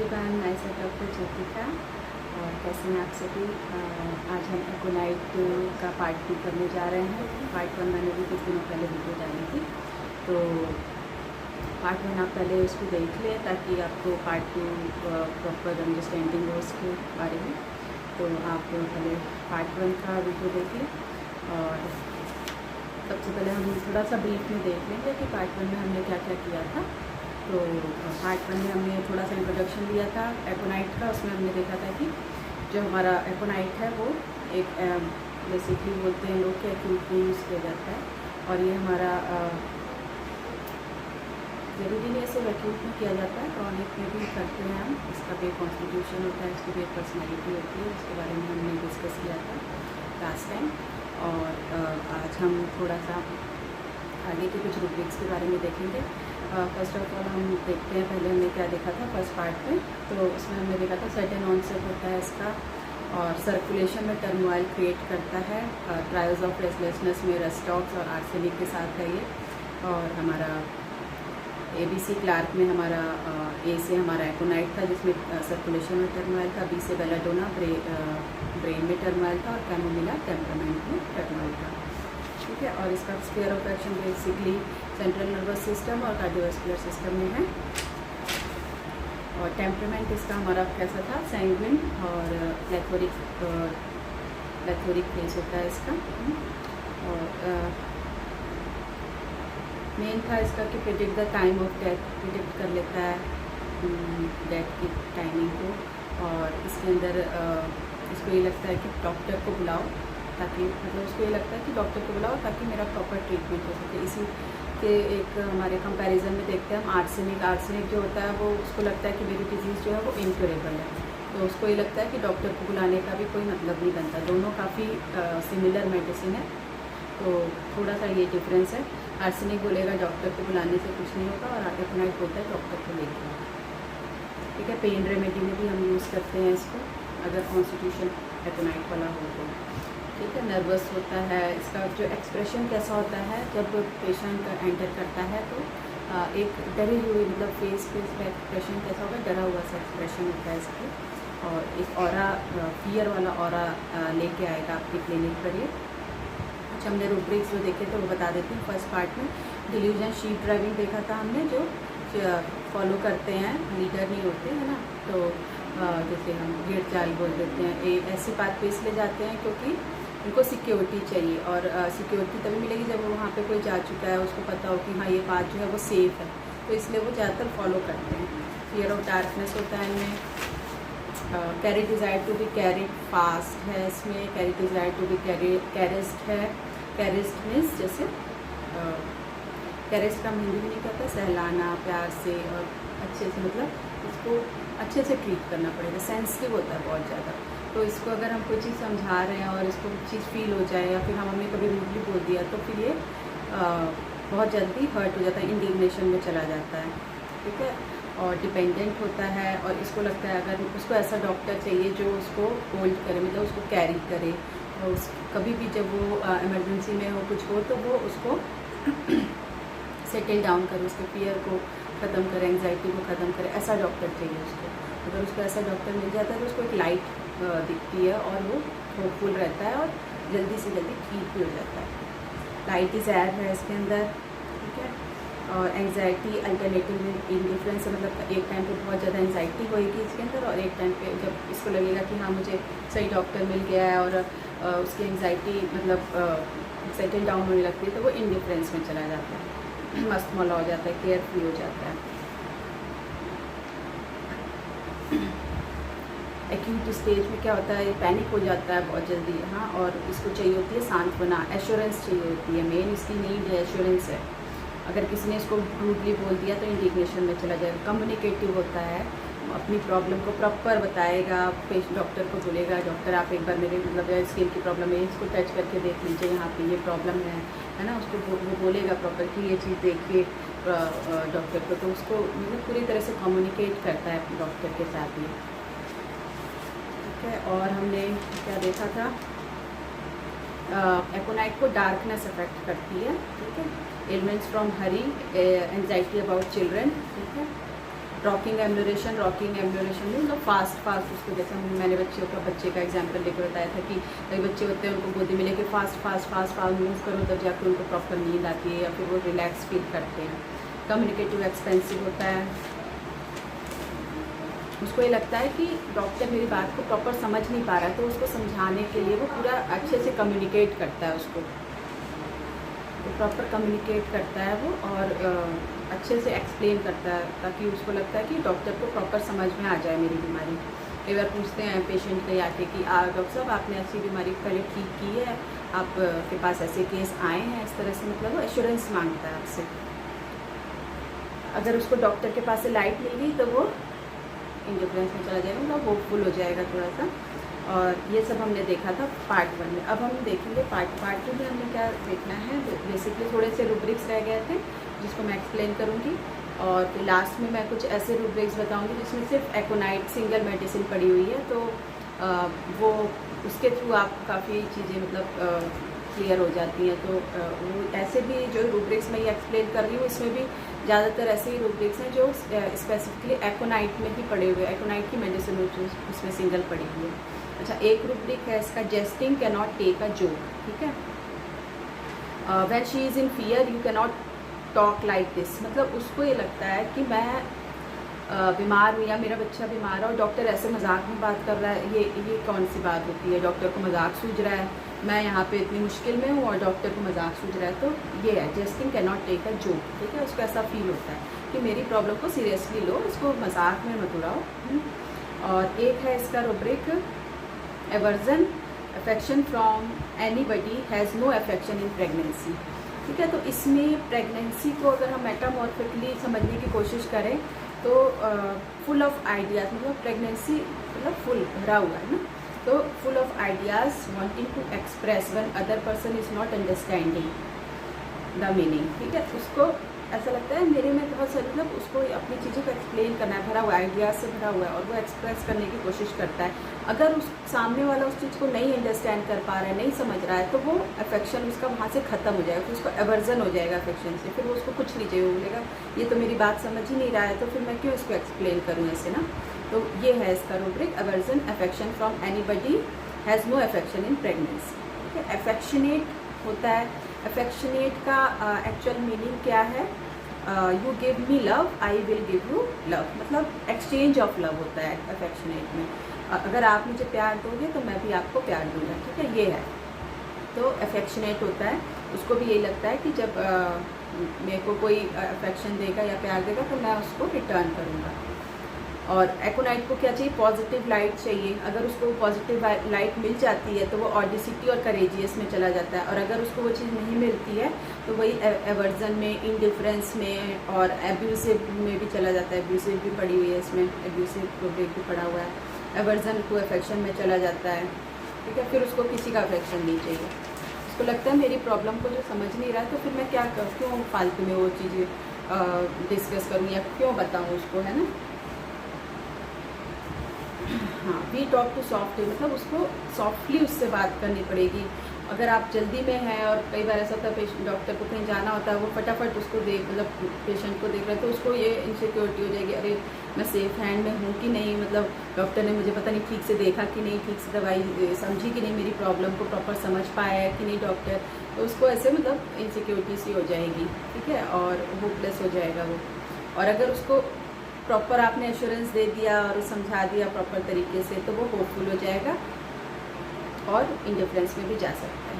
Everyone, मैं doctor Jyotika. और कैसे हैं आप सभी। आज हम एकोनाइट का पार्ट 2 करने जा रहे हैं। पार्ट 1 मैंने भी कुछ दिनों पहले वीडियो डाली थी, तो पार्ट 1 आप पहले उसको देख लें ताकि आपको पार्ट 2 प्रॉपर अंडरस्टैंडिंग हो उसके बारे में। तो आप पहले पार्ट 1 का वीडियो देखें। और सबसे पहले हम थोड़ा सा ब्रीफ में देख लेंगे कि पार्ट 1 में हमने क्या क्या किया था। तो पार्ट 1 में हमने थोड़ा सा इंट्रोडक्शन दिया था एकोनाइट का। उसमें हमने देखा था कि जो हमारा एकोनाइट है वो एक बेसिकली बोलते हैं लोग कि एक्यूट में यूज़ किया जाता है। और ये हमारा ज़रूरी नहीं सिर्फ एक्यूट में किया जाता है, क्रॉनिक में भी करते हैं हम। इसका भी कॉन्स्टिट्यूशन होता है, इसकी भी एक पर्सनैलिटी होती है, उसके बारे में हमने डिस्कस किया था लास्ट टाइम। और आज हम थोड़ा सा आगे के कुछ रूब्रिक्स के बारे में देखेंगे। फर्स्ट ऑफ ऑल हम देखते हैं पहले हमने क्या देखा था फर्स्ट पार्ट में। तो उसमें हमने देखा था सर्टेन ऑनसेट होता है इसका, और सर्कुलेशन में टर्मोइल क्रिएट करता है। ट्रायल्स ऑफ रेस्टलेसनेस में रेस्टॉक्स और आर्सेनिक के साथ है ये। और हमारा ABC क्लार्क में हमारा A से हमारा एकोनाइट था जिसमें सर्कुलेशन में टर्मोइल था, B से बेलाडोना ब्रेन में टर्मोइल था, और कैमोमिला टेम्परामेंट में टर्मोइल था। ठीक है। और इसका sphere of action basically central nervous system और कार्डियोवास्कुलर सिस्टम में है। और टेम्परामेंट इसका हमारा कैसा था, सैंग्विन और प्लेथोरिक फेस होता है इसका। और मेन था इसका कि predict the time of death, predict कर लेता है डेथ की टाइमिंग को। और इसके अंदर इसको ये लगता है कि डॉक्टर को बुलाओ ताकि उसको ये लगता है कि डॉक्टर को बुलाओ ताकि मेरा प्रॉपर ट्रीटमेंट हो सके। इसी के एक हमारे कंपैरिजन में देखते हैं हम आर्सेनिक जो होता है वो उसको लगता है कि मेरी डिजीज़ जो है वो इनक्योरेबल है, तो उसको ये लगता है कि डॉक्टर को बुलाने का भी कोई मतलब नहीं बनता। दोनों काफ़ी सिमिलर मेडिसिन है, तो थोड़ा सा ये डिफरेंस है। आर्सेनिक बोलेगा डॉक्टर को बुलाने से कुछ नहीं होगा, और एकोनाइट बोलता है डॉक्टर को लेकर। ठीक है। पेन रेमेडी में भी हम यूज़ करते हैं इसको अगर कॉन्स्टिट्यूशन एकोनाइट वाला हो तो। ठीक है। नर्वस होता है, इसका जो एक्सप्रेशन कैसा होता है जब पेशेंट एंटर करता है तो एक डरी हुई मतलब फेस पे एक्सप्रेशन कैसा होगा, डरा हुआ सा एक्सप्रेशन होता है इसके। और एक ऑरा फियर वाला ऑरा लेके आएगा आपकी क्लिनिक पर ये। अच्छा, हमने रूब्रिक्स जो देखे थे वो बता देती हूँ। फर्स्ट पार्ट में डिल्यूजन शीप ड्राइविंग देखा था हमने, जो फॉलो करते हैं, लीडर नहीं होते हैं ना। तो जैसे हम गेट चाल बोल देते हैं, ऐसी बात पे इसलिए जाते हैं क्योंकि उनको सिक्योरिटी चाहिए। और सिक्योरिटी तभी मिलेगी जब वो वहाँ पे कोई जा चुका है, उसको पता हो कि हाँ ये बात जो है वो सेफ़ है, तो इसलिए वो ज़्यादातर फॉलो करते हैं। फियर ऑफ डार्कनेस होता है इनमें। Carry desire to be carried fast है इसमें। Carry desire to be caressed है। कैरिस्ट मीन्स जैसे कैरिस्ट का हिंदी में नहीं कहता, सहलाना प्यार से और अच्छे से, मतलब इसको अच्छे से ट्रीट करना पड़ेगा। सेंसिटिव होता है बहुत ज़्यादा, तो इसको अगर हम कोई चीज़ समझा रहे हैं और इसको चीज़ फील हो जाए या फिर हमने कभी रूडली बोल दिया तो फिर ये बहुत जल्दी हर्ट हो जाता है, इंडिग्नेशन में चला जाता है। ठीक है। और डिपेंडेंट होता है, और इसको लगता है अगर उसको ऐसा डॉक्टर चाहिए जो उसको होल्ड करे, मतलब उसको कैरी करे, और उस कभी भी जब वो इमरजेंसी में हो कुछ हो तो वो उसको सेटल डाउन करे, उसके फियर को ख़त्म करे, एंग्जाइटी को ख़त्म करे, ऐसा डॉक्टर चाहिए उसको। अगर उसको ऐसा डॉक्टर मिल जाता है तो उसको एक लाइट दिखती है और वो होपफुल रहता है और जल्दी से जल्दी ठीक भी हो जाता है। लाइट इज़ एयर है इसके अंदर। ठीक है। और एंग्जाइटी अल्टरनेटिव इंडिफरेंस है, मतलब एक टाइम पे बहुत ज़्यादा एंग्जाइटी होएगी इसके अंदर, और एक टाइम पे जब इसको लगेगा कि हाँ मुझे सही डॉक्टर मिल गया है और उसकी एंग्जाइटी मतलब सेटल डाउन होने लगती है, तो वो इंडिफरेंस में चला जाता है, मस्त मौला हो जाता है, केयर फ्री हो जाता है। एक्यूट स्टेज में क्या होता है, पैनिक हो जाता है बहुत जल्दी। हाँ। और इसको चाहिए होती है सांत्वना, एश्योरेंस चाहिए होती है। मेन इसकी नीड है एश्योरेंस है। अगर किसी ने इसको रूडली बोल दिया तो इंडिग्नेशन में चला जाएगा। कम्युनिकेटिव होता है, अपनी प्रॉब्लम को प्रॉपर बताएगा, डॉक्टर को बोलेगा डॉक्टर आप एक बार मेरे मतलब स्किन की प्रॉब्लम है, इसको टच करके देख लीजिए, यहाँ पे ये प्रॉब्लम है ना। उसको वो बोलेगा प्रॉपर कि ये चीज़ देखिए डॉक्टर को, तो उसको मतलब पूरी तरह से कम्युनिकेट करता है डॉक्टर के साथ ही। ठीक है। और हमने क्या देखा था, एकोनाइट को डार्कनेस अफेक्ट करती है। ठीक है। Elements from Hari, anxiety about children. ठीक है। रॉकिंग एम्बुलेशन में मतलब फास्ट उसको, जैसे मैंने बच्चे का एग्जांपल लेकर बताया था कि कई बच्चे होते हैं उनको गोदी में लेके फास्ट मूव करो तब जाकर उनको प्रॉपर नींद आती है या फिर वो रिलैक्स फील करते हैं। कम्युनिकेटिव एक्सपेंसिव होता है, उसको ये लगता है कि डॉक्टर मेरी बात को प्रॉपर समझ नहीं पा रहा है, तो उसको समझाने के लिए वो पूरा अच्छे से कम्युनिकेट करता है, उसको तो प्रॉपर कम्युनिकेट करता है वो और अच्छे से एक्सप्लेन करता है ताकि उसको लगता है कि डॉक्टर को प्रॉपर समझ में आ जाए मेरी बीमारी। कई बार पूछते हैं पेशेंट के आके कि डॉक्टर साहब आपने ऐसी बीमारी पहले ठीक की है, आपके पास ऐसे केस आए हैं, इस तरह से मतलब वो एश्योरेंस मांगता है आपसे। अगर उसको डॉक्टर के पास से लाइट मिल गई तो वो इंडिफरेंस में चला जाएगा, मतलब होपफुल हो जाएगा थोड़ा सा। और ये सब हमने देखा था पार्ट 1 में। अब हम देखेंगे पार्ट 2 में हमने क्या देखना है। बेसिकली थोड़े से रूब्रिक्स रह गए थे जिसको मैं एक्सप्लेन करूँगी, और फिर लास्ट में मैं कुछ ऐसे रूब्रिक्स बताऊँगी जिसमें सिर्फ एकोनाइट सिंगल मेडिसिन पड़ी हुई है, तो वो उसके थ्रू आप काफ़ी चीज़ें मतलब क्लियर हो जाती हैं। तो वो ऐसे भी जो रूब्रिक्स मैं ये एक्सप्लेन कर रही हूँ इसमें भी ज़्यादातर ऐसे ही रूब्रिक्स हैं जो स्पेसिफिकली एकोनाइट में ही पड़े हुए, एकोनाइट की मेडिसिन उसमें सिंगल पड़ी हुई है। अच्छा, एक रूब्रिक है इसका, jesting can not take a joke, ठीक है। When she is in fear you can not talk like this, मतलब उसको ये लगता है कि मैं बीमार हूँ या मेरा बच्चा बीमार है और डॉक्टर ऐसे मजाक में बात कर रहा है, ये कौन सी बात होती है। डॉक्टर को मजाक सूझ रहा है, मैं यहाँ पे इतनी मुश्किल में हूँ और डॉक्टर को मजाक सूझ रहा है। तो ये है jesting can not take a joke, ठीक है। उसको ऐसा फील होता है कि मेरी प्रॉब्लम को सीरियसली लो, इसको मजाक में मत उड़ाओ। और एक है इसका rubric aversion, affection from anybody has no affection in pregnancy, ठीक है। तो इसमें प्रेगनेंसी को अगर हम मेटामॉर्फिकली समझने की कोशिश करें तो फुल ऑफ आइडियाज़, मतलब प्रेगनेंसी मतलब फुल भरा हुआ है ना, तो full of ideas wanting to express when other person is not understanding the meaning, ठीक है। उसको ऐसा लगता है मेरे में बहुत सारी, मतलब उसको अपनी चीज़ों को एक्सप्लेन करना है, भरा हुआ है, आइडियाज़ से भरा हुआ है और वो एक्सप्रेस करने की कोशिश करता है। अगर उस सामने वाला उस चीज़ को नहीं अंडरस्टैंड कर पा रहा है, नहीं समझ रहा है, तो वो अफेक्शन उसका वहाँ से ख़त्म हो जाएगा, फिर उसको एवर्जन हो जाएगा अफेक्शन से, फिर वो उसको कुछ नहीं चाहिए, वो बोलेगा ये तो मेरी बात समझ ही नहीं रहा है, तो फिर मैं क्यों इसको एक्सप्लेन करूँ ऐसे ना। तो ये है इसका rubric, aversion, affection from anybody has no affection in pregnancy, ठीक है। अफेक्शनेट होता है, अफेक्शनेट का एक्चुअल मीनिंग क्या है, you give me love I will give you love, मतलब एक्सचेंज ऑफ लव होता है अफेक्शनेट में। अगर आप मुझे प्यार दोगे तो मैं भी आपको प्यार दूंगा, ठीक है, ये है। तो अफेक्शनेट होता है, उसको भी यही लगता है कि जब मेरे को कोई अफेक्शन देगा या प्यार देगा तो मैं उसको रिटर्न करूँगा। और एकोनाइट को क्या चाहिए, पॉजिटिव लाइट चाहिए। अगर उसको पॉजिटिव लाइट मिल जाती है तो वो ऑडिसिटी और करेजियस में चला जाता है, और अगर उसको वो चीज़ नहीं मिलती है तो वही एवर्जन में, इंडिफरेंस में और एब्यूसिव में भी चला जाता है। एब्यूसिव भी पड़ी हुई है इसमें, एब्यूसिव रूब्रिक भी पड़ा हुआ है। एवर्जन टू अफेक्शन में चला जाता है, ठीक है। फिर उसको किसी का अफेक्शन नहीं चाहिए, उसको लगता है मेरी प्रॉब्लम को जो समझ नहीं रहा है तो फिर मैं क्या करूँ, क्यों फालतू में वो चीज़ें डिस्कस करूँ या क्यों बताऊँ उसको, है ना। हाँ, वी टॉक टू सॉफ्टली, मतलब उसको सॉफ्टली उससे बात करनी पड़ेगी। अगर आप जल्दी में हैं और कई बार ऐसा होता है डॉक्टर को कहीं जाना होता है, वो फटाफट उसको मतलब पेशेंट को देख रहे हैं तो उसको ये इनसिक्योरिटी हो जाएगी, अरे मैं सेफ हैंड में हूँ कि नहीं, मतलब डॉक्टर ने मुझे पता नहीं ठीक से देखा कि नहीं, ठीक से दवाई समझी कि नहीं, मेरी प्रॉब्लम को प्रॉपर समझ पाया है कि नहीं डॉक्टर, तो उसको ऐसे मतलब इनसिक्योरिटी सी हो जाएगी, ठीक है, और होपलेस हो जाएगा वो। और अगर उसको प्रॉपर आपने एश्योरेंस दे दिया और समझा दिया प्रॉपर तरीके से तो वो होपफुल हो जाएगा और इंडिफरेंस में भी जा सकता है।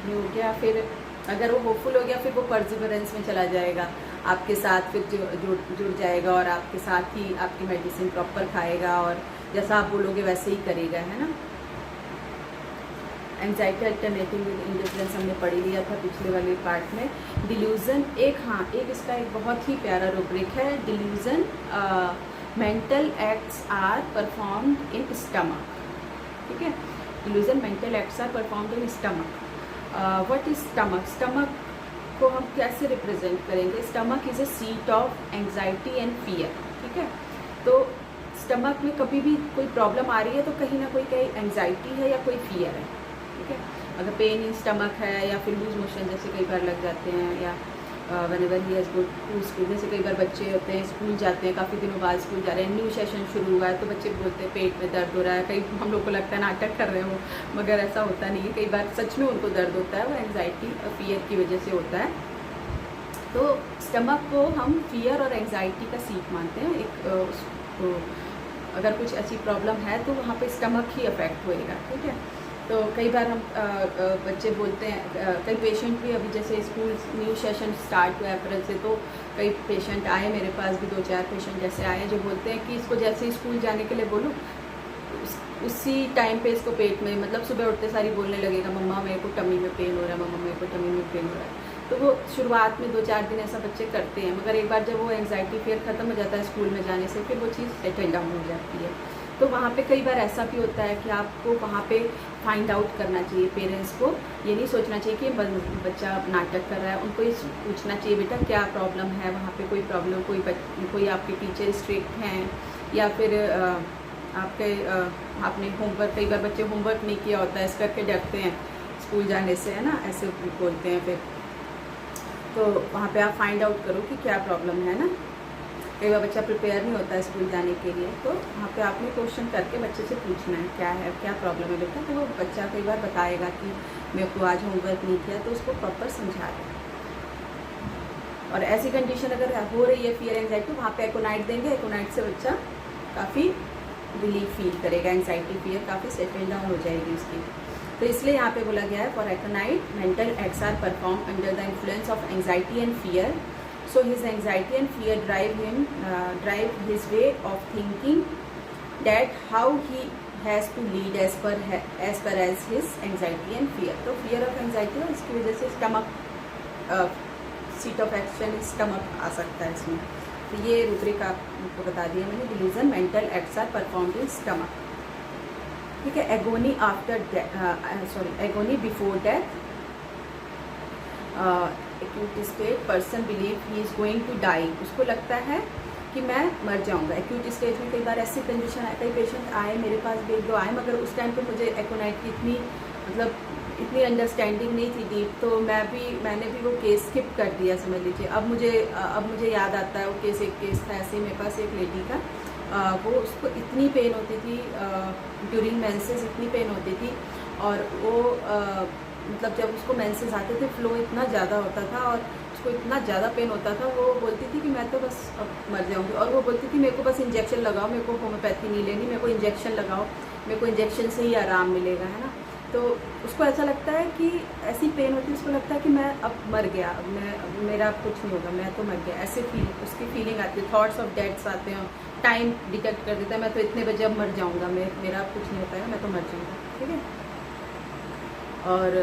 ये हो गया। फिर अगर वो होपफुल हो गया फिर वो परसिवरेंस में चला जाएगा, आपके साथ फिर जुड़ जाएगा और आपके साथ ही आपकी मेडिसिन प्रॉपर खाएगा और जैसा आप बोलोगे वैसे ही करेगा, है ना। एंजाइटी अल्टरनेटिव विद इंडिफरेंस हमने पढ़ लिया था पिछले वाले पार्ट में। डिल्यूजन एक इसका एक बहुत ही प्यारा रूब्रिक है, delusion mental acts are performed in stomach, ठीक है। Delusion mental acts are performed in stomach. What is stomach, stomach को हम कैसे रिप्रेजेंट करेंगे, stomach is a seat of anxiety and fear, ठीक है। तो स्टमक में कभी भी कोई प्रॉब्लम आ रही है तो कहीं ना कहीं एंजाइटी है या कोई फियर है, ठीक है। अगर पेन इन स्टमक है या फिर लूज मोशन जैसे कई बार लग जाते हैं या whenever he has go to school। जैसे कई बार बच्चे होते हैं स्कूल जाते हैं, काफ़ी दिनों बाद स्कूल जा रहे हैं, न्यू सेशन शुरू हुआ है, तो बच्चे बोलते हैं पेट में दर्द हो रहा है। कई हम लोग को लगता है नाटक कर रहे हो, मगर ऐसा होता नहीं है। कई बार सच में उनको दर्द होता है, वो एंग्जाइटी और फियर की वजह से होता है। तो स्टमक को हम फियर और एंग्जाइटी का सीख मानते हैं। अगर कुछ ऐसी प्रॉब्लम है तो वहाँ पे स्टमक ही अफेक्ट होएगा, ठीक है। तो कई बार हम बच्चे बोलते हैं, कई पेशेंट भी अभी जैसे स्कूल न्यू सेशन स्टार्ट हुआ अप्रैल से, तो कई पेशेंट आए मेरे पास भी, 2-4 पेशेंट जैसे आए जो बोलते हैं कि इसको जैसे ही स्कूल जाने के लिए बोलूँ उसी टाइम पे इसको पेट में, मतलब सुबह उठते सारी बोलने लगेगा मम्मा मेरे को टमी में पेन हो रहा है, मम्मा मेरे को टमी में पेन हो रहा है। तो वो शुरुआत में 2-4 दिन ऐसा बच्चे करते हैं, मगर एक बार जब वो एंग्जाइटी फियर ख़त्म हो जाता है स्कूल में जाने से, फिर वो चीज़ सेटल डाउन हो जाती है। तो वहाँ पे कई बार ऐसा भी होता है कि आपको वहाँ पे फाइंड आउट करना चाहिए पेरेंट्स को। ये नहीं सोचना चाहिए कि बच्चा नाटक कर रहा है, उनको ये पूछना चाहिए बेटा क्या प्रॉब्लम है, वहाँ पे कोई प्रॉब्लम, कोई आपके टीचर स्ट्रिक्ट हैं, या फिर आपने होमवर्क, कई बार बच्चे होमवर्क नहीं किया होता है, इस करके डरते हैं स्कूल जाने से, है ना, ऐसे बोलते हैं फिर। तो वहाँ पे आप फाइंड आउट करो कि क्या प्रॉब्लम है ना। कई बार बच्चा प्रिपेयर नहीं होता है स्कूल जाने के लिए, तो वहाँ पे आपने क्वेश्चन करके बच्चे से पूछना है क्या है, क्या प्रॉब्लम है बेटा। तो वो बच्चा कई बार बताएगा कि मेरे को आज होमवर्क नहीं किया, तो उसको प्रॉपर समझा दें। और ऐसी कंडीशन अगर हो रही है फियर एंग्जाइटी, वहाँ पे एकोनाइट देंगे, एकोनाइट से बच्चा काफ़ी रिलीफ फील करेगा, एंग्जाइटी फियर काफ़ी सेटल डाउन हो जाएगी उसकी। तो इसलिए यहाँ पे बोला गया है for aconite mental acts are performed under the influence of anxiety and fear. So his anxiety and fear drive his way of thinking that how he has to lead as per as his anxiety and fear। तो fear of anxiety और इसकी वजह से stomach seat of action stomach आ सकता है इसमें। तो ये रूब्रिक आपको बता दिया मैंने। Delusion mental acts are performed in stomach, ठीक है। Agony agony before death, acute stage, person believe he is going to die, उसको लगता है कि मैं मर जाऊंगा। एक्यूट स्टेज में कई बार ऐसी कंडीशन है, कई पेशेंट आए मेरे पास, एक दो आए, मगर उस टाइम पे मुझे एकोनाइट की इतनी अंडरस्टैंडिंग नहीं थी डीप, तो मैंने भी वो केस स्किप कर दिया, समझ लीजिए। अब मुझे याद आता है वो केस, एक केस था ऐसे ही मेरे पास एक लेडी का, वो उसको इतनी पेन होती थी ड्यूरिंग मेंसेस, इतनी पेन होती थी, और वो मतलब जब उसको मेंसेस आते थे फ्लो इतना ज़्यादा होता था और उसको इतना ज़्यादा पेन होता था, वो बोलती थी कि मैं तो बस अब मर जाऊंगी। और वो बोलती थी मेरे को बस इंजेक्शन लगाओ, मेरे को होम्योपैथी नहीं लेनी, मेरे को इंजेक्शन लगाओ, मेरे को इंजेक्शन से ही आराम मिलेगा, है ना। तो उसको ऐसा लगता है कि ऐसी पेन होती है, उसको लगता है कि मैं अब मर गया, अब मेरा अब कुछ नहीं होगा, मैं तो मर गया, ऐसे उसकी फीलिंग आती है। थॉट्स ऑफ डेथ्स आते हैं, टाइम डिटेक्ट कर देता है, मैं तो इतने बजे अब मर जाऊँगा, मेरा अब कुछ नहीं हो पाएगा, मैं तो मर जाऊँगा, ठीक है। और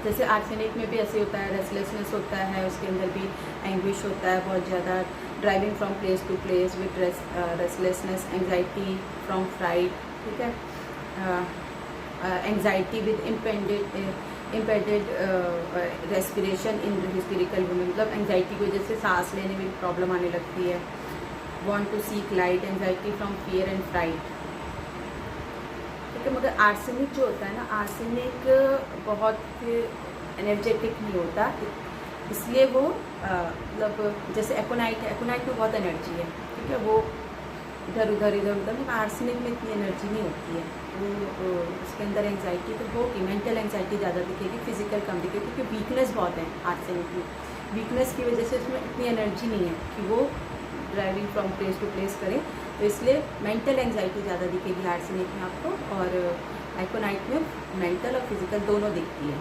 जैसे आर्सेनिक में भी ऐसे होता है, रेस्टलेसनेस होता है, उसके अंदर भी एंग्विश होता है बहुत ज़्यादा, driving from place to place with restlessness, anxiety from fright, ठीक है, anxiety with impeded respiration in hysterical women, मतलब एंग्जाइटी की वजह से सांस लेने में प्रॉब्लम आने लगती है। Want to seek light, anxiety from fear and fright, मगर आर्सेनिक जो होता है ना, आर्सेनिक बहुत एनर्जेटिक नहीं होता, इसलिए वो मतलब जैसे एकोनाइट है, एकोनाइट में बहुत एनर्जी है, ठीक है, वो इधर उधर मगर आर्सेनिक में इतनी एनर्जी नहीं होती है। वो उसके अंदर एंग्जाइटी तो होगी, मेंटल एंग्जाइटी ज़्यादा दिखेगी, फिजिकल कम दिखेगी, क्योंकि वीकनेस बहुत है आर्सेनिक में। वीकनेस की वजह से उसमें इतनी एनर्जी नहीं है कि वो driving from place to place करे, तो इसलिए मेंटल एंग्जाइटी ज़्यादा दिखेगी आर्सेनिक में आपको, और एकोनाइट में मेंटल और फिजिकल दोनों दिखती है।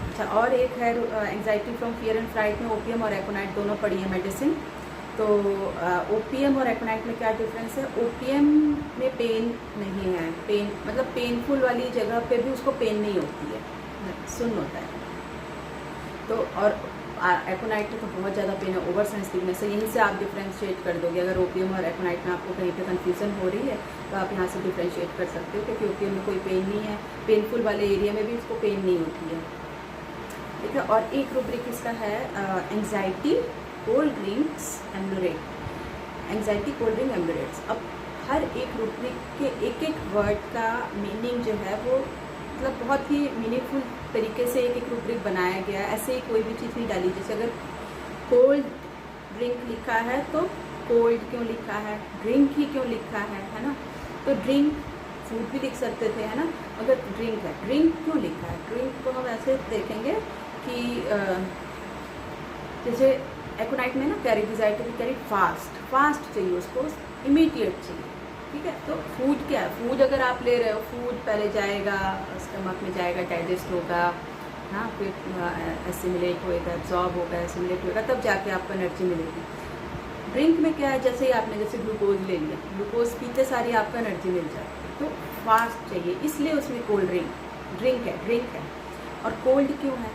अच्छा, और एक है anxiety from fear and fright में ओपियम और एकोनाइट दोनों पड़ी है मेडिसिन। तो ओपियम और एकोनाइट में क्या डिफरेंस है? ओपियम में पेन नहीं है, पेन मतलब पेनफुल वाली जगह पे भी उसको पेन नहीं होती है, सुन्न होता है। तो और एकोनाइट में तो बहुत ज़्यादा पेन है, ओवर सेंसिटिवनेस है। यहीं से आप डिफ्रेंशिएट कर दोगे। अगर ओपियम और एकोनाइट में आपको कहीं पे कन्फ्यूज़न हो रही है तो आप यहाँ से डिफ्रेंशिएट कर सकते हो, क्योंकि ओपियम में कोई पेन नहीं है, पेनफुल वाले एरिया में भी उसको पेन नहीं होती है, ठीक है। और एक रूब्रिक इसका है anxiety, cold drinks, ambulate, anxiety, cold drink, ambulates. अब हर एक रूब्रिक के एक एक वर्ड का मीनिंग जो है वो मतलब बहुत ही मीनिंगफुल तरीके से एक रूब्रिक बनाया गया है। ऐसे ही कोई भी चीज़ नहीं डाली, जैसे अगर कोल्ड ड्रिंक लिखा है तो कोल्ड क्यों लिखा है, ड्रिंक ही क्यों लिखा है ना। तो ड्रिंक फूड भी लिख सकते थे, है ना। अगर ड्रिंक है, ड्रिंक क्यों लिखा है, ड्रिंक को हम ऐसे देखेंगे कि जैसे एकोनाइट में ना कैरी कैरी फास्ट चाहिए, उसको इमीडिएट चाहिए, ठीक है। तो फूड क्या है, फूड अगर आप ले रहे हो, फूड पहले जाएगा स्टमक में, जाएगा, डाइजेस्ट होगा, हाँ, फिर एसिमिलेट होएगा, एब्जॉर्ब होगा, एसिमिलेट होगा, तब जाके आपको एनर्जी मिलेगी। ड्रिंक में क्या है, जैसे ही आपने जैसे ग्लूकोज ले लिया, ग्लूकोज पीते सारी आपको एनर्जी मिल जाती है, तो फास्ट चाहिए, इसलिए उसमें कोल्ड ड्रिंक है। और कोल्ड क्यों है,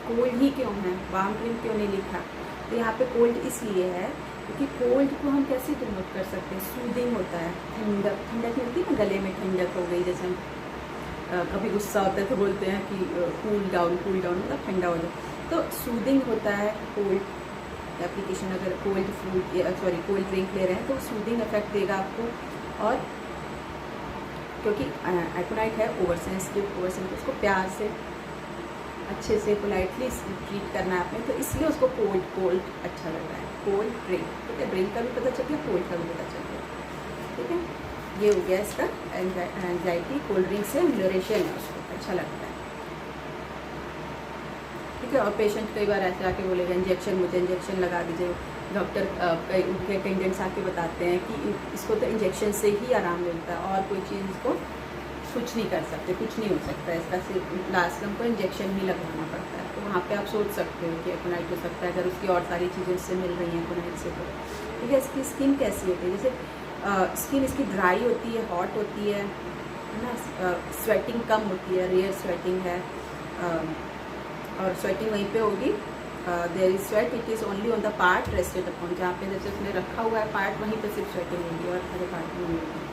कोल्ड ही क्यों है, वार्म ड्रिंक क्यों नहीं लिखा। तो यहाँ पे कोल्ड इसलिए है क्योंकि कोल्ड को हम कैसे डिनोट कर सकते हैं, सूदिंग होता है, ठंडक मिलती है ना, गले में ठंडक हो गई। जैसे हम कभी गुस्सा होता है तो बोलते हैं कि कूल डाउन मतलब ठंडा हो जाए, तो सूदिंग होता है कोल्ड एप्लीकेशन। अगर कोल्ड ड्रिंक ले रहे हैं तो सूदिंग इफेक्ट देगा आपको। और क्योंकि एकोनाइट है ओवर सेंसिटिव, उसको प्यार से अच्छे से पोलाइटली ट्रीट करना है आपने, तो इसलिए उसको कोल्ड अच्छा लग रहा है, कोल्ड ड्रिंक, ठीक है। ड्रिंक का भी पता चल गया, कोल्ड का भी पता चल गया, ठीक है। ये हो गया इसका एंजाइटी, कोल्ड ड्रिंक से ड्यूरेशन है, उसको अच्छा लगता है, ठीक है। और पेशेंट कई बार ऐसे आके बोलेगा मुझे इंजेक्शन लगा दीजिए, डॉक्टर उनके अटेंडेंट्स आके बताते हैं कि इसको तो इंजेक्शन से ही आराम मिलता है, और कोई चीज़ इसको कुछ नहीं कर सकते, कुछ नहीं हो सकता है इसका, सिर्फ लास्ट हमको इंजेक्शन ही लगाना पड़ता है। तो वहाँ पे आप सोच सकते हो कि एकोनाइट हो सकता है, अगर उसकी और सारी चीज़ें उससे मिल रही हैं एकोनाइट से, तो ठीक है। इसकी स्किन कैसी होती है, जैसे स्किन इसकी ड्राई होती है, हॉट होती है ना, स्वेटिंग कम होती है, रेयर स्वेटिंग है, और स्वेटिंग वहीं पे होगी, there is sweat, it is only on the part rested upon, जहाँ पे जैसे उसने रखा हुआ है पार्ट, वहीं पे सिर्फ स्वेटिंग होगी और हरे पार्ट में नहीं होगी।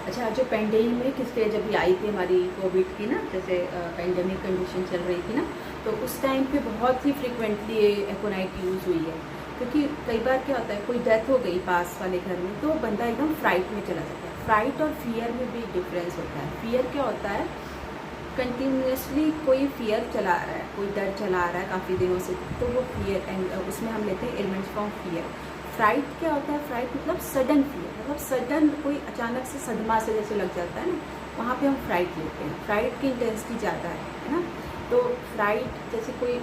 अच्छा, जो पेंडेमिक स्टेज अभी आई थी हमारी कोविड की ना, जैसे पेंडेमिक कंडीशन चल रही थी ना, तो उस टाइम पे बहुत ही फ्रिक्वेंटली एकोनाइट यूज़ हुई है। क्योंकि कई बार क्या होता है, कोई डेथ हो गई पास वाले घर में, तो बंदा एकदम फ्राइट में चला जाता है। फ्राइट और फियर में भी डिफरेंस होता है। फियर क्या होता है, कंटिन्यूसली कोई फियर चला आ रहा है, कोई डर चला आ रहा है काफ़ी दिनों से, तो वो फियर, एंड उसमें हम लेते हैं एलिमेंट्स फ्रॉम फियर। फ्राइट क्या होता है, फ्राइट मतलब सडन फियर, मतलब सडन कोई अचानक से सदमा से जैसे लग जाता है ना, वहाँ पे हम फ्राइट लेते हैं। फ्राइट की इंटेंसिटी ज़्यादा है ना। तो फ्राइट जैसे कोई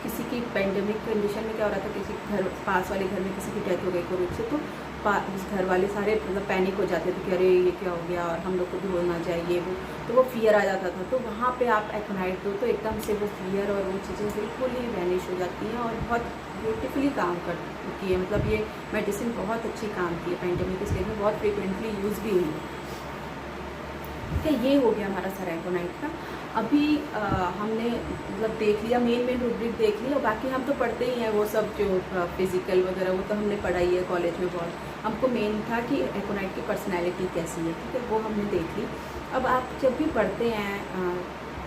किसी की पेंडेमिक कंडीशन में क्या हो रहा था, किसी घर पास वाले घर में किसी की डेथ हो गई कोविड से, तो उस घर वाले सारे मतलब पैनिक हो जाते थे कि अरे ये क्या हो गया, और हम लोग को भी होना चाहिए वो, तो वो फियर आ जाता था। तो वहाँ पे आप एकोनाइट दो तो एकदम से वो फियर और वो चीज़ें बिल्कुल ही वैनिश हो जाती हैं, और बहुत ब्यूटीफुली काम करती है। मतलब ये मेडिसिन बहुत अच्छी काम की है, पेंडेमिक स्टेज में बहुत फ्रिक्वेंटली यूज़ भी हुई है, ठीक है। ये हो गया हमारा सारा एकोनाइट का। अभी हमने मतलब देख लिया, मेन रूब्रिक देख लिया, बाकी हम तो पढ़ते ही हैं वो सब, जो फिज़िकल वगैरह वो तो हमने पढ़ा ही है कॉलेज में बहुत। हमको मेन था कि एकोनाइट की पर्सनैलिटी कैसी है, ठीक है, वो हमने देख ली। अब आप जब भी पढ़ते हैं,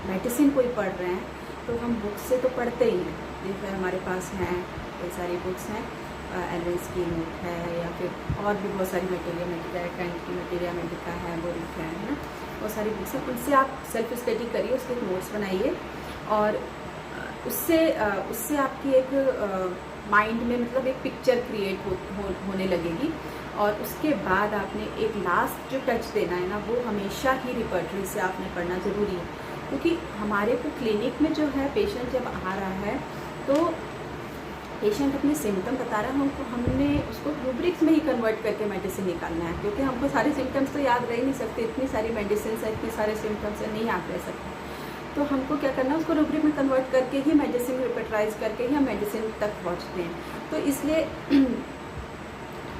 मेडिसिन कोई पढ़ रहे हैं, तो हम बुक्स से तो पढ़ते ही हैं। जैसे हमारे पास हैं कई सारी बुक्स हैं, एलवेंस की नोट है, या फिर और भी बहुत सारी मटेरिया मेडिका है, कैंट की मटेरिया मेडिका है, बोरिक है ना, बहुत सारी बुक्स हैं। उनसे आप सेल्फ स्टडी करिए, उसके नोट्स बनाइए, और उससे आपकी एक माइंड में मतलब एक पिक्चर क्रिएट होने लगेगी। और उसके बाद आपने एक लास्ट जो टच देना है ना, वो हमेशा ही रिपर्टरी से आपने पढ़ना ज़रूरी है। क्योंकि हमारे को क्लिनिक में जो है पेशेंट जब आ रहा है, तो पेशेंट अपने सिम्टम बता रहा है, हमने उसको रूब्रिक्स में ही कन्वर्ट करके मेडिसिन निकालना है। क्योंकि हमको सारे सिम्टम्स तो याद रह ही नहीं सकते, इतनी सारी मेडिसिन है, इतने सारे सिम्टम्स है, नहीं याद रह सकते। तो हमको क्या करना है, उसको रूब्रिक में कन्वर्ट करके ही मेडिसिन रिपर्टराइज करके ही हम मेडिसिन तक पहुँचते हैं। तो इसलिए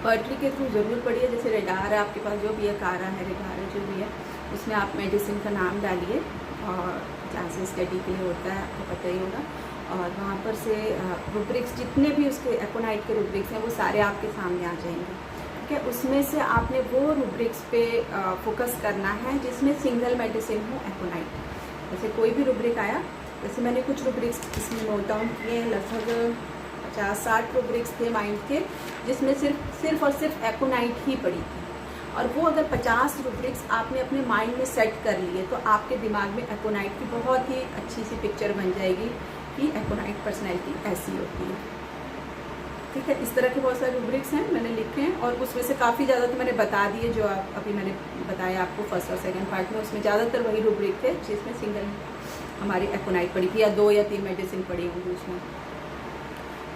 पर्टरी के थ्रू ज़रूर पढ़िए। जैसे रेडार है आपके पास, जो भी है कारा है, रेडार है, जो भी है, उसमें आप मेडिसिन का नाम डालिए, और जहाँ से स्टडी के लिए होता है आपको पता ही होगा, और वहाँ पर से रूब्रिक्स जितने भी उसके एकोनाइट के रूब्रिक्स हैं वो सारे आपके सामने आ जाएंगे, ठीक है। उसमें से आपने वो रूब्रिक्स पे फोकस करना है जिसमें सिंगल मेडिसिन हो एकोनाइट। जैसे कोई भी रूब्रिक आया, जैसे मैंने कुछ रूब्रिक्स इसमें नोट डाउन किए, लगभग 50-60 रूब्रिक्स थे माइंड के, जिसमें सिर्फ और सिर्फ एकोनाइट ही पड़ी थी। और वो अगर 50 रूब्रिक्स आपने अपने माइंड में सेट कर लिए तो आपके दिमाग में एकोनाइट की बहुत ही अच्छी सी पिक्चर बन जाएगी कि एकोनाइट पर्सनैलिटी ऐसी होती है। ठीक है, इस तरह के बहुत सारे रूब्रिक्स हैं मैंने लिखे हैं, और उसमें से काफ़ी ज़्यादा तो मैंने बता दिए जो अभी मैंने बताया आपको फर्स्ट और सेकंड पार्ट में। उसमें ज़्यादातर वही रूब्रिक थे जिसमें सिंगल हमारी एकोनाइट पड़ी थी, या 2 या 3 मेडिसिन पड़ी होंगी उसमें।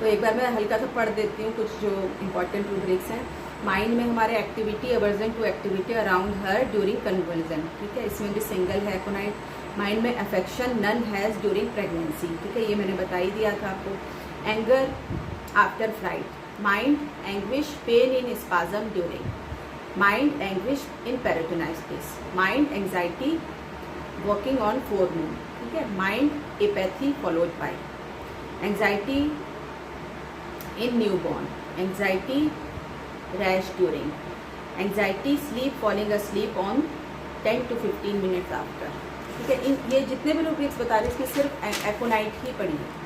तो एक बार मैं हल्का सा पढ़ देती हूँ कुछ जो इम्पॉर्टेंट रूब्रिक्स हैं। माइंड में हमारे activity, aversion to activity around her during conversion. ठीक है, इसमें भी सिंगल है एकोनाइट। माइंड में affection none has during pregnancy. ठीक है, ये मैंने बता ही दिया था आपको। Anger after flight. Mind anguish, pain in spasm during. Mind anguish in peritonitis. Mind anxiety working on 4 moon. ठीक है, mind apathy followed by anxiety in newborn. Anxiety rash during. Anxiety sleep, falling asleep on 10 to 15 minutes after. ठीक है, ये जितने भी rubrics बता रहे हैं इसमें सिर्फ एकोनाइट ही पड़ी है।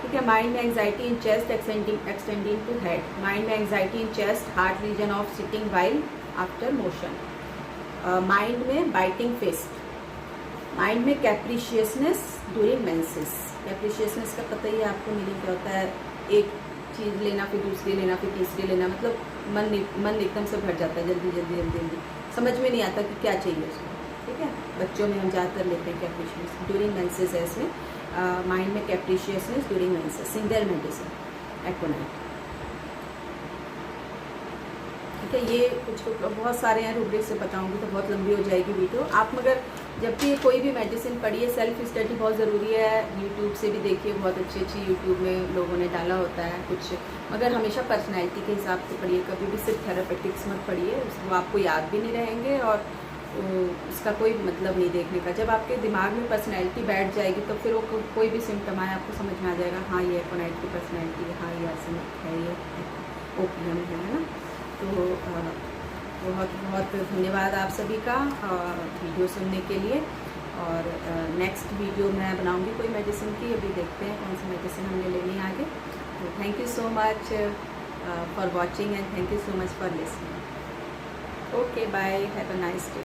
ठीक है, माइंड में anxiety in chest extending to head. Mind में anxiety in chest, heart region of sitting while after motion. Mind में बाइटिंग फिस्ट। माइंड में कैप्रिशियसनेस ड्यूरिंग मेंसेस। कैप्रिशियसनेस का पता ही है आपको मीनिंग क्या होता है, एक चीज़ लेना फिर दूसरी लेना फिर तीसरी लेना, मतलब मन एकदम से भर जाता है, जल्दी समझ में नहीं आता कि क्या चाहिए उसको। ठीक है, बच्चों में हम ज़्यादातर लेते हैं कैप्रिशियस। ड्यूरिंग मेंसेस है इसमें। माइंड में capriciousness during menses, single medicine एकोनाइट। ठीक है, ये कुछ बहुत सारे हैं रूब्रिक्स से बताऊंगी तो बहुत लंबी हो जाएगी वीडियो। आप मगर जब भी कोई भी मेडिसिन पढ़िए, सेल्फ स्टडी बहुत ज़रूरी है। यूट्यूब से भी देखिए, बहुत अच्छी यूट्यूब में लोगों ने डाला होता है कुछ, मगर हमेशा पर्सनैलिटी के हिसाब से पढ़िए। कभी भी सिर्फ थेरापेटिक्स मत पढ़िए, वो आपको याद भी नहीं रहेंगे और इसका कोई मतलब नहीं देखने का। जब आपके दिमाग में पर्सनैलिटी बैठ जाएगी तो फिर वो कोई भी सिम्टम आए आपको समझ में आ जाएगा, हाँ ये एकोनाइट की पर्सनैलिटी है, हाँ ये आर्सेनिक है, ये ओपियम है ना। तो बहुत बहुत धन्यवाद आप सभी का वीडियो सुनने के लिए। और नेक्स्ट वीडियो मैं बनाऊंगी कोई मेडिसिन की, अभी देखते हैं कौन सी मेडिसिन हमने लेनी है आगे। तो thank you so much for watching and thank you so much for listening. Okay, bye, have a nice day.